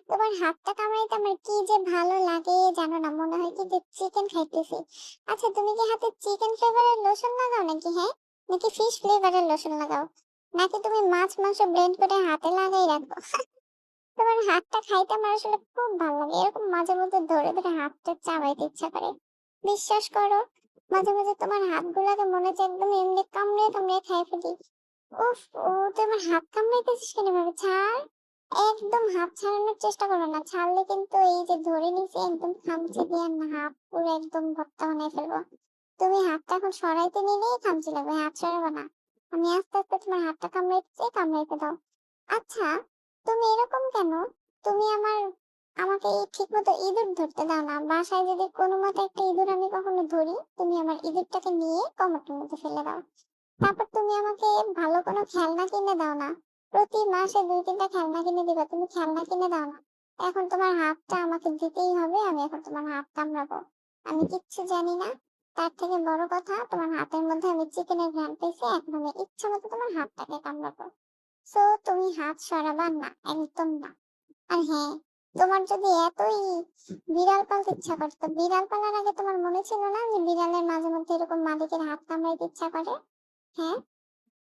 তোমার হাতটা কামড়াইতে আমার কি যে ভালো লাগে জানো না, মনে হয় কি যে চিকেন খাইতেছি। আচ্ছা, তুমি কি হাতে চিকেন ফ্লেভারের লোশন লাগাও নাকি? হ্যাঁ, নাকি ফিশ ফ্লেভারের লোশন লাগাও, নাকি তুমি মাছ মাংস ব্লেন্ড করে হাতে লাগাই রাখো? তোমার হাতটা খাইতে আমার আসলে খুব ভালো লাগে, এরকম মাঝে মধ্যে ধরে ধরে হাতটা চাবাইতে ইচ্ছা করে। বিশ্বাস করো, মাঝে মাঝে তোমার হাতগুলাকে মনে হচ্ছে একদম এমনি কামড়ে কামড়ে খাই ফেলি। উফ, ও তুই আমার হাত কামড়াইতেছিস কেন ভাবে? ছাড়, একদম হাত ছাড়ানোর চেষ্টা করো না, ছাড়লে কিন্তু এই যে ধরে নিছি একদম খামচে দিয়ে না হাত পুরো একদম ভর্তা বানাই ফেলবো। তুমি হাতটা এখন সরাইতে নিলেই খামচি লাগবে, হাত সরাবো না। আমি আস্তে আস্তে তোমার হাতটা কামড়াইতেছি, কামড়াইতে দাও। আচ্ছা, তুমি এরকম কেন? তুমি আমাকে এই ঠিক মতো ইঁদুর ধরতে দাও না। বাসায় যদি কোনো মতে একটা ইঁদুর আমি কখনো ধরি, তুমি আমার ইঁদুরটাকে নিয়ে কমোডের মধ্যে ফেলে দাও। তারপর তুমি আমাকে ভালো কোনো খেলনা কিনে দাও না। প্রতি মাসে ২-৩টা খেলনা কিনে দিবা, তুমি খেলনা কিনে দাও না। এখন তোমার হাতটা আমাকে দিতেই হবে, আমি এখন তোমার হাত কামড়াবো। আমি কিচ্ছু জানি না। তার থেকে বড় কথা, তোমার হাতের মধ্যে আমি চিকেনের ঘ্রাণ পেয়েছি, এখন আমি ইচ্ছা মতো তোমার হাতটাকে কামড়াবো। সো তুমি হাত সরাবা না, একদম না। আর হ্যাঁ, তোমার যদি এতই বিড়াল পালতে ইচ্ছা করতো, বিড়াল পালার আগে তোমার মনে ছিল না যে বিড়ালের মাঝে মধ্যে এরকম মালিকের হাত কামড়াইতে ইচ্ছা করে? হ্যাঁ,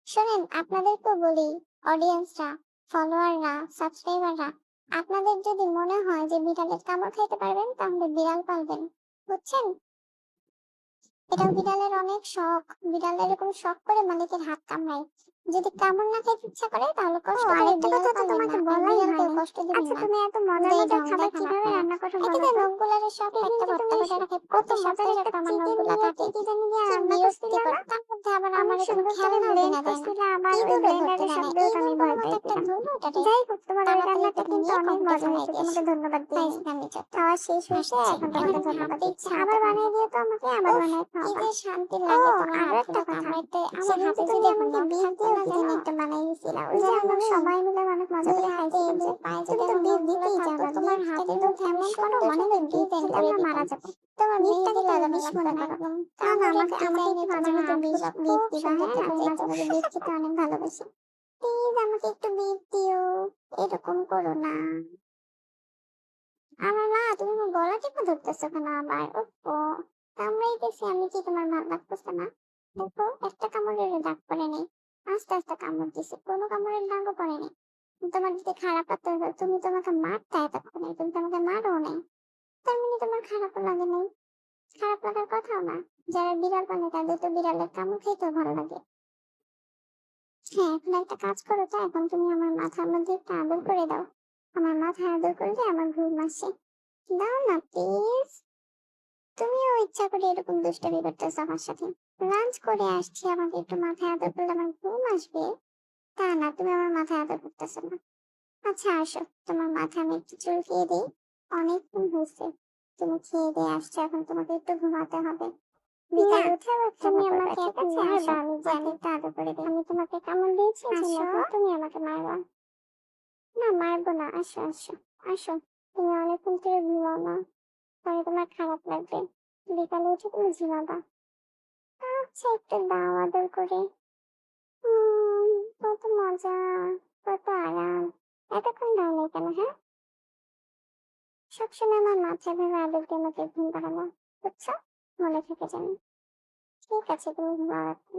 শোনেন, আপনাদেরকেও বলি, অডিয়েন্সরা, ফলোয়াররা, সাবস্ক্রাইবাররা, আপনাদের যদি মনে হয় যে বিড়ালের কামড় খাইতে পারবেন, তাহলে বিড়াল পালবেন। বুঝছেন? এটা বিড়ালের অনেক শখ। বিড়াল এরকম শখ করে মালিকের হাত কামড়ায়। যদি কামড় না খাইতে ইচ্ছা করে তাহলে কষ্ট করে আরেকটা বিড়াল কথা তো পালবেন না। তোমাকে আর বলাই বিড়ালকেও হয়নি। কষ্ট দিবেন আচ্ছা, না। তুমি এত মজার যেই মজার ঢং খাবার দেখান কিভাবে আপনারা। রান্না করো একে বলো তো তো? নখগুলারে সব সেদিন কাইট্টা যে ভর্তা তুমি করে রাখে। কত প্রতি মজার সপ্তাহে একটা সপ্তাহে আমার চিকেন নখগুলা দিয়ে কাটে। কি জানি দিয়ে কি রান্না করছিলা বিরক্তিকর! না? তার মধ্যে আবার আমার অনেক কোনো সুন্দর করে খেলনাও ব্লেন্ড কিনা দেয় না। করছিলা, আবার ওই ইঁদুরও ধরতে ব্লেন্ডারের দেয় না। শব্দেও তো আমি ইঁদুর ভয় মতো একটা পাইছিলাম। ধরলো, ওটারে যাই হোক, তোমার ওই তাড়াতাড়ি রান্নাটা করে কিন্তু নিয়ে অনেক কমোডে মজা হয়েছে, সরাই দিয়ে তোমাকে আসি। ধন্যবাদ দিই নাই। ফাইজলামি যত। খাওয়া শেষ হয়েছে, আসছি, এখন এখন তোমাকে আমার ধন্যবাদ হাঁটতে দিচ্ছি। ইচ্ছা আবার করতেছে না। বানিয়ে দিও তো আমাকে, আবার উফ, বানিয়ে কি খাওয়াবা। যে শান্তি ও, লাগে তোমার আরো একটা হাতগুলো কথা, কামড়াইতে। আমার সেদিন হাতে যে তুমি যদি এখন আমাকে নখ বিফ থাকতো না, দিয়েছিলে দিন না, একটা বানাই দিছিলা। ওই ওই যে যে আমরা মনে? সবাই মিলে অনেক মজা ২ করে হাতে খাইছিলাম, যে যে পায়ে যদি তুমি তো আমার বিফ নখগুলো দিতেই থাকতো, যাবা। তোমার বিফটা হাতের কিন্তু মধ্যে আমি এমন করো সুন্দর মনে সুন্দর হয় বিফ ডিজাইন দিলে করে আমরা দিতাম। মারা যাবো। তোমার বিফটাকে বিফটাকে তুমি তুমি বিষ লাগতো মনে না, করো। একদম না না, কামড়ের আমাকে ডিজাইনে একটু মাঝে তোমার মধ্যে বিষ হাতগুলো বিফ খুব দিবা, সুন্দর হ্যাঁ? দেখা আমি যাইত। মাঝে মাঝে বিফ খেতে অনেক ভালোবাসি। প্লিজ আমাকে একটু বিফ দিও। এরকম করো না। আমার না, তুমি আমার গলা টিপে ধরতেছো কেন আবার? ওফো, কামড়াইতেছি আমি, কি তোমার ভালো লাগতেছে না? দেখো, একটা কামড়ের দাগ পড়ে নেই। আস্তে আস্তে কামড় দিছে, কোনো কামড়ের দাগও পড়ে নেই। তোমার যদি খারাপ লাগতো, তুমি তো আমাকে মারতে এতক্ষণে, তুমি তো আমাকে মারো নাই। তার মানে তোমার খারাপও লাগে নাই। খারাপ লাগার কথাও না। যারা বিড়াল পালে তাদের তো বিড়ালের কামড় খেতেও ভালো লাগে। হ্যাঁ, এখন একটা কাজ করো তো, এখন তুমি আমার মাথার মধ্যে একটা আদর করে দাও। আমার মাথায় আদর করলে আমার ঘুম আসে। দাও না প্লিজ। তুমিও ইচ্ছা করে এরকম দুষ্টামি করতেছো আমার সাথে। লাঞ্চ করে আসছি, আমাকে একটু মাথায় আদর করলে আমার ঘুম আসবে, তা না, তুমি আমার মাথায় আদর করতেছো না। আচ্ছা আসো, তোমার মাথায় আমি একটু চুলকিয়ে দিই। অনেকক্ষণ হয়েছে তুমি খেয়ে দিয়ে আসছো, এখন তোমাকে একটু ঘুমাতে হবে। না, বিকালে উঠে আবার তুমি খেলা করবা, আমাকে ঠিক এখন আছে? আসো, মারবা, আমি মাথায় জানি। একটু আদর করে দিই। আমি তোমাকে কামড় দিয়েছি, এজন্য আসো। এখন তুমি আমাকে মারবা। না, মারবো না, আসো আসো। আসো, তুমি অনেকক্ষণ থেকে ঘুমাও না, পরে তোমার খারাপ লাগবে। বিকালে উঠে তুমি ঘুমাবা। আচ্ছা, একটু দাও আদর করে। হুম, কত মজা, কত আরাম। এতক্ষণ দাও নাই কেন, হ্যাঁ? সবসময় আমার মাথায় ভেবে আদর দিয়ে আমাকে ঘুম পাড়ানো, বুঝছো? মনে থাকে যেন। ঠিক আছে, তুমি ঘুমাও এখন।